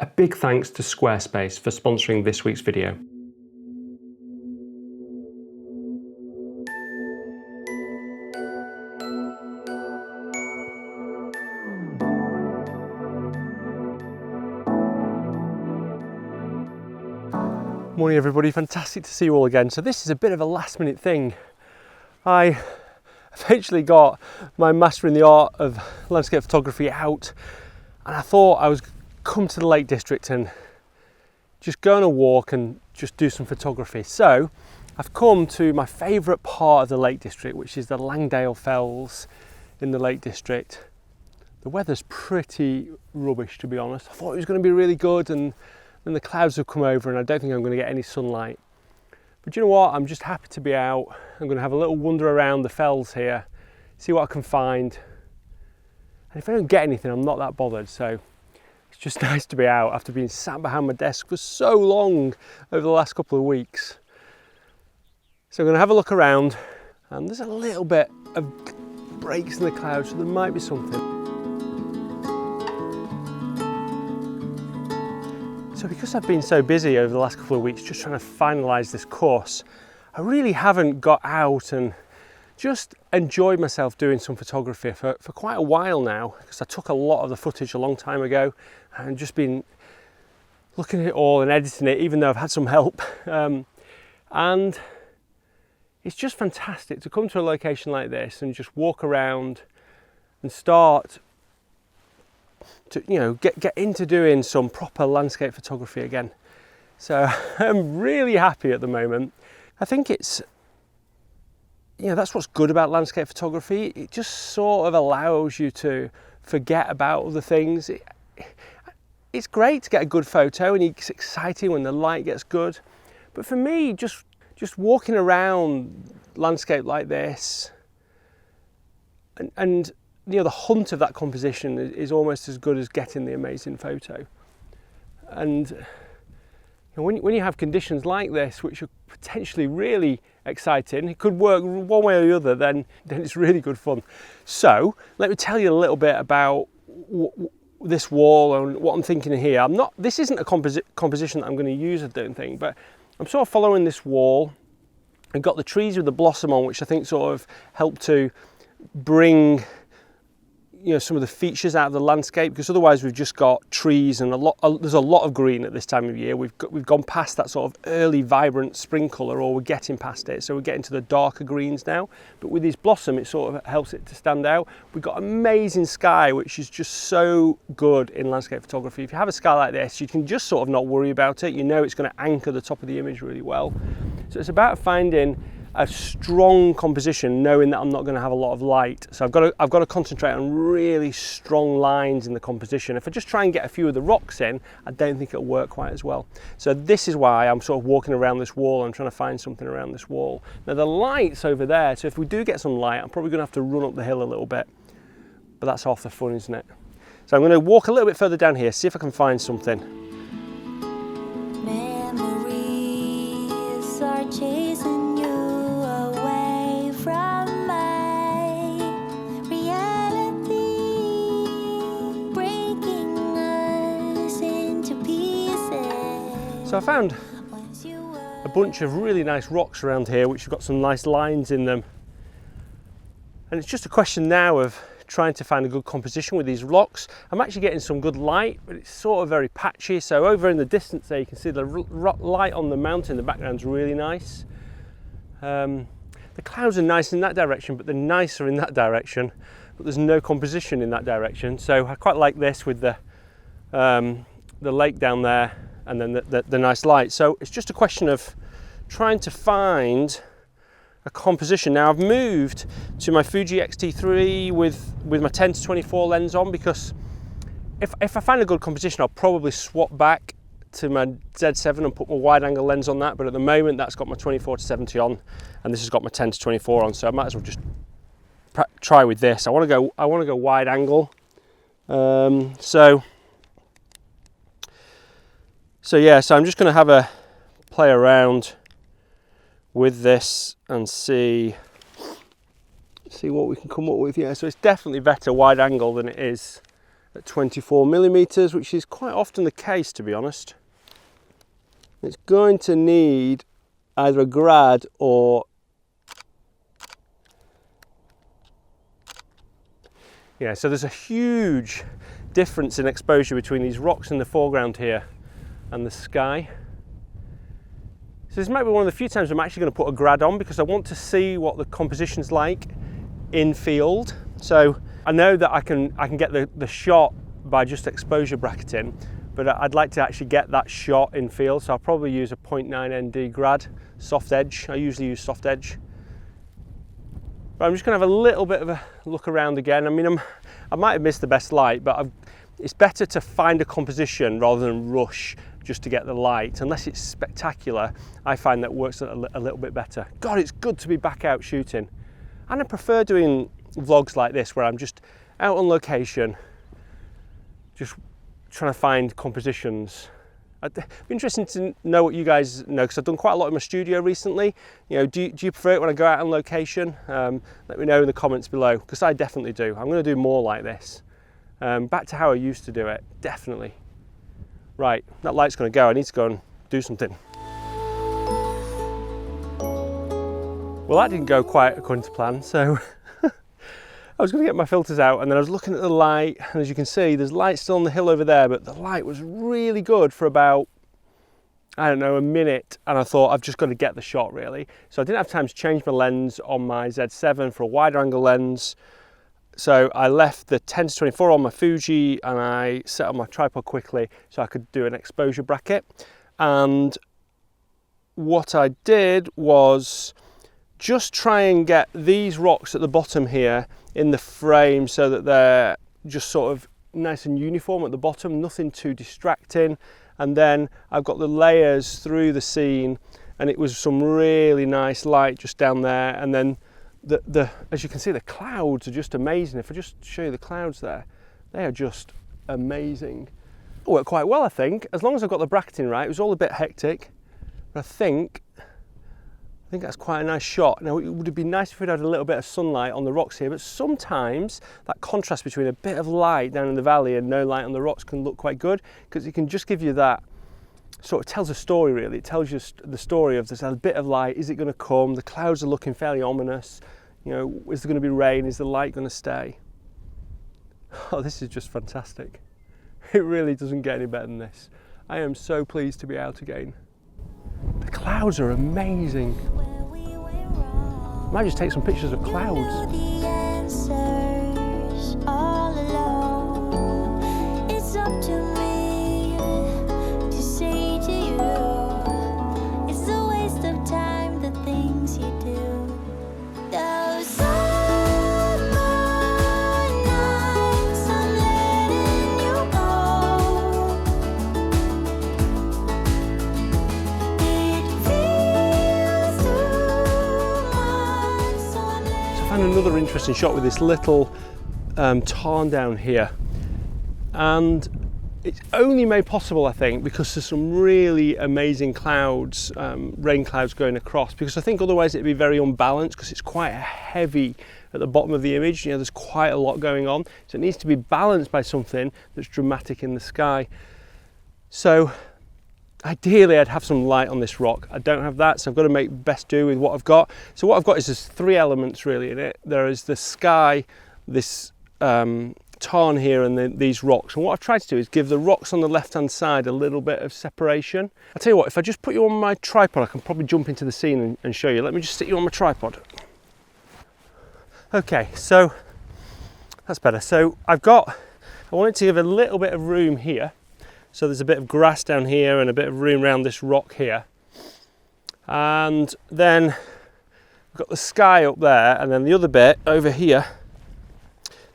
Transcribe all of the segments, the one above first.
A big thanks to Squarespace for sponsoring this week's video. Morning everybody, fantastic to see you all again. So this is a bit of a last minute thing. I eventually got my Master in the Art of Landscape Photography out, and I thought I was come to the Lake District and just go on a walk and just do some photography. So I've come to my favourite part of the Lake District, which is the Langdale Fells in the Lake District. The weather's pretty rubbish, to be honest. I thought it was going to be really good, and then the clouds have come over and I don't think I'm going to get any sunlight. But you know what, I'm just happy to be out. I'm going to have a little wander around the fells here, see what I can find. And if I don't get anything, I'm not that bothered. So it's just nice to be out after being sat behind my desk for so long over the last couple of weeks. So I'm going to have a look around, and there's a little bit of breaks in the clouds, so there might be something. So because I've been so busy over the last couple of weeks just trying to finalise this course, I really haven't got out and just enjoyed myself doing some photography for quite a while now, because I took a lot of the footage a long time ago and just been looking at it all and editing it, even though I've had some help. And it's just fantastic to come to a location like this and just walk around and start to, you know, get into doing some proper landscape photography again. So I'm really happy at the moment. I think it's, you know, that's what's good about landscape photography. It just sort of allows you to forget about other things. It's great to get a good photo, and it's exciting when the light gets good. But for me, just walking around landscape like this and you know, the hunt of that composition is almost as good as getting the amazing photo. And you know, when you have conditions like this, which are potentially really exciting, it could work one way or the other, then it's really good fun. So let me tell you a little bit about this wall and what I'm thinking here. This isn't a composition that I'm going to use, I don't think, but I'm sort of following this wall. I've got the trees with the blossom on, which I think sort of help to bring, you know, some of the features out of the landscape, because otherwise we've just got trees and there's a lot of green at this time of year. We've gone past that sort of early vibrant spring colour, or we're getting past it, so we're getting to the darker greens now. But with this blossom, it sort of helps it to stand out. We've got amazing sky, which is just so good in landscape photography. If you have a sky like this, you can just sort of not worry about it. You know it's going to anchor the top of the image really well. So it's about finding a strong composition, knowing that I'm not going to have a lot of light. So I've got to concentrate on really strong lines in the composition. If I just try and get a few of the rocks in, I don't think it'll work quite as well. So this is why I'm sort of walking around this wall and trying to find something around this wall. Now the light's over there, so if we do get some light, I'm probably going to have to run up the hill a little bit. But that's half the fun, isn't it? So I'm going to walk a little bit further down here, see if I can find something. Memories are chasing So I found a bunch of really nice rocks around here which have got some nice lines in them, and it's just a question now of trying to find a good composition with these rocks. I'm actually getting some good light, but it's sort of very patchy. So over in the distance there you can see the light on the mountain in the background's really nice. The clouds are nice in that direction, but they're nicer in that direction, but there's no composition in that direction. So I quite like this with the lake down there and then the nice light. So it's just a question of trying to find a composition. Now I've moved to my Fuji X-T3 with my 10-24 lens on, because if I find a good composition, I'll probably swap back to my Z7 and put my wide angle lens on that. But at the moment that's got my 24-70 on, and this has got my 10-24 on, so I might as well just try with this. I want to go wide angle. So yeah, so I'm just going to have a play around with this and see what we can come up with. Yeah, so it's definitely better wide angle than it is at 24mm, which is quite often the case, to be honest. It's going to need either a grad or, yeah, so there's a huge difference in exposure between these rocks in the foreground here and the sky. So this might be one of the few times I'm actually going to put a grad on, because I want to see what the composition's like in field. So I know that I can get the shot by just exposure bracketing, but I'd like to actually get that shot in field, so I'll probably use a 0.9 ND grad, soft edge. I usually use soft edge. But I'm just going to have a little bit of a look around again. I mean, I might have missed the best light, but it's better to find a composition rather than rush just to get the light. Unless it's spectacular, I find that works a little bit better. God, it's good to be back out shooting. And I prefer doing vlogs like this, where I'm just out on location, just trying to find compositions. It'd be interesting to know what you guys know, because I've done quite a lot in my studio recently. You know, do you prefer it when I go out on location? Let me know in the comments below, because I definitely do. I'm going to do more like this. Back to how I used to do it, definitely. Right, that light's going to go. I need to go and do something. Well, that didn't go quite according to plan, so I was going to get my filters out, and then I was looking at the light, and as you can see, there's light still on the hill over there, but the light was really good for about, I don't know, a minute, and I thought I've just got to get the shot really. So I didn't have time to change my lens on my Z7 for a wider angle lens. So I left the 10-24 on my Fuji, and I set up my tripod quickly so I could do an exposure bracket. And what I did was just try and get these rocks at the bottom here in the frame so that they're just sort of nice and uniform at the bottom, nothing too distracting. And then I've got the layers through the scene, and it was some really nice light just down there. And then as you can see, the clouds are just amazing. If I just show you the clouds there, they are just amazing. It worked quite well, I think, as long as I've got the bracketing right. It was all a bit hectic, but I think that's quite a nice shot. Now, it would have been nice if we'd had a little bit of sunlight on the rocks here, but sometimes that contrast between a bit of light down in the valley and no light on the rocks can look quite good, because it can just give you that sort of, tells a story really. It tells you the story of, there's a bit of light, is it going to come? The clouds are looking fairly ominous. You know, is there going to be rain? Is the light going to stay? Oh, this is just fantastic. It really doesn't get any better than this. I am so pleased to be out again. The clouds are amazing. I might just take some pictures of clouds. Another interesting shot with this little tarn down here, and it's only made possible, I think, because there's some really amazing clouds, rain clouds going across, because I think otherwise it'd be very unbalanced, because it's quite heavy at the bottom of the image. You know, there's quite a lot going on, so it needs to be balanced by something that's dramatic in the sky. So ideally I'd have some light on this rock. I don't have that, so I've got to make best do with what I've got. So what I've got is there's three elements really in it. There is the sky, this tarn here, and then these rocks. And what I've tried to do is give the rocks on the left hand side a little bit of separation. I'll tell you what, if I just put you on my tripod, I can probably jump into the scene and show you. Let me just sit you on my tripod. Okay, so that's better. So I wanted to give a little bit of room here. So there's a bit of grass down here and a bit of room around this rock here. And then we've got the sky up there, and then the other bit over here.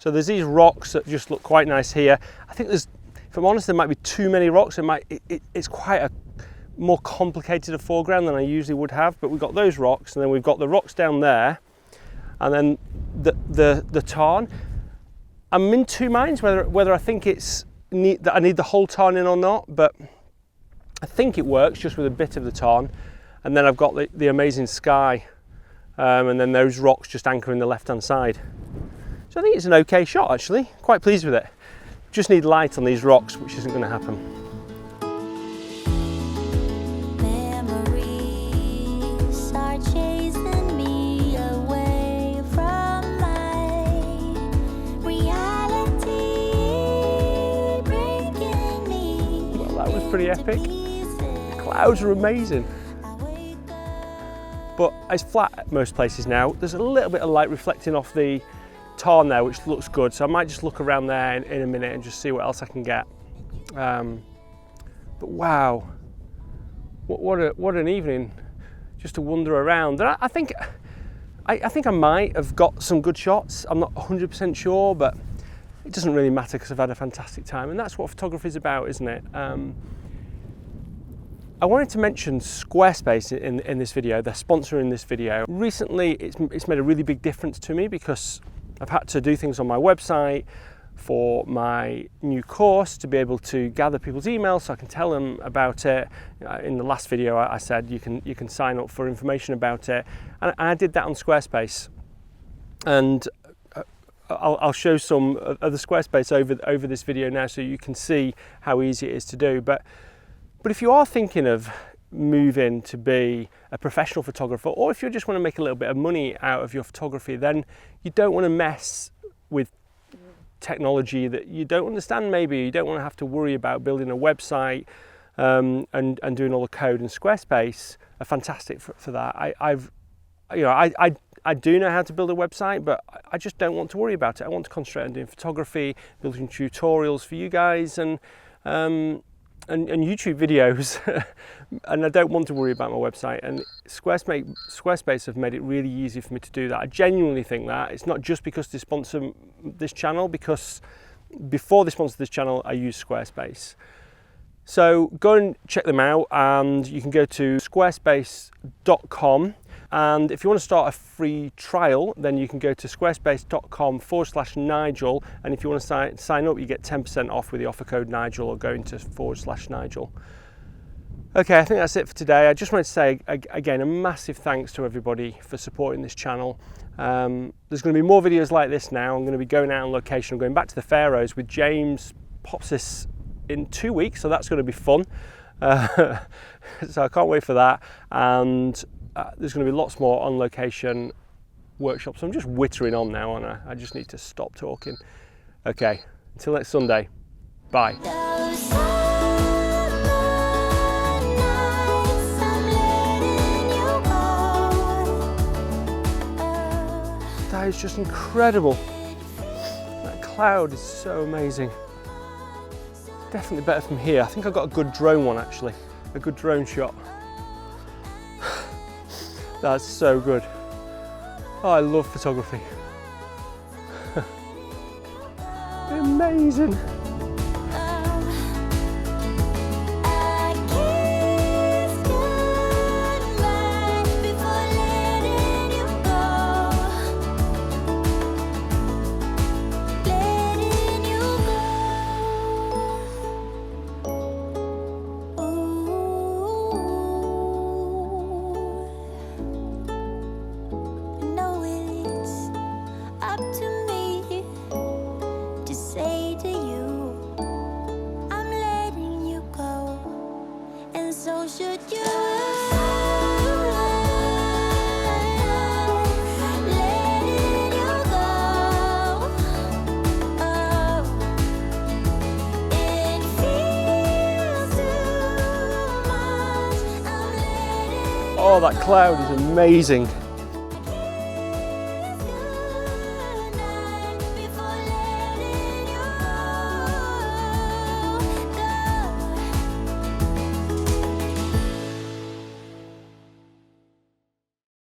So there's these rocks that just look quite nice here. I think if I'm honest, there might be too many rocks. It's quite a more complicated a foreground than I usually would have, but we've got those rocks, and then we've got the rocks down there, and then the tarn. I'm in two minds whether I think that I need the whole tarn in or not, but I think it works just with a bit of the tarn. And then I've got the amazing sky, and then those rocks just anchoring the left hand side. So I think it's an okay shot, actually. Quite pleased with it. Just need light on these rocks, which isn't going to happen. Memories are chasing me away from my reality, breaking me. Well, that was pretty epic. The clouds are amazing. But it's flat at most places now. There's a little bit of light reflecting off the tarn there, which looks good. So I might just look around there in a minute and just see what else I can get. But wow, what an evening just to wander around. And I think I might have got some good shots. I'm not 100% sure, but it doesn't really matter because I've had a fantastic time, and that's what photography is about, isn't it? I wanted to mention Squarespace in this video. They're sponsoring this video. Recently, it's made a really big difference to me because I've had to do things on my website for my new course to be able to gather people's emails so I can tell them about it. In the last video, I said you can sign up for information about it, and I did that on Squarespace. And I'll show some of the Squarespace over this video now, so you can see how easy it is to do. But if you are thinking of moving to be a professional photographer, or if you just want to make a little bit of money out of your photography, then you don't want to mess with technology that you don't understand. Maybe you don't want to have to worry about building a website and doing all the code. And Squarespace are fantastic for that. I do know how to build a website, but I just don't want to worry about it. I want to concentrate on doing photography, building tutorials for you guys, and YouTube videos, and I don't want to worry about my website. And Squarespace have made it really easy for me to do that. I genuinely think that it's not just because they sponsor this channel, because before they sponsored this channel, I used Squarespace. So go and check them out, and you can go to squarespace.com. And if you want to start a free trial, then you can go to squarespace.com/Nigel. And if you want to sign up, you get 10% off with the offer code Nigel, or going to /Nigel. Okay, I think that's it for today. I just wanted to say again a massive thanks to everybody for supporting this channel. There's going to be more videos like this now. I'm going to be going out on location. I'm going back to the Faroes with James Pops this in 2 weeks, so that's going to be fun. So I can't wait for that. And there's going to be lots more on location workshops. I'm just whittering on now, aren't I? I just need to stop talking. Okay, until next Sunday. Bye. That is just incredible. That cloud is so amazing. Definitely better from here. I think I got a good drone one actually. A good drone shot. That's so good. Oh, I love photography. Amazing. Oh, that cloud is amazing.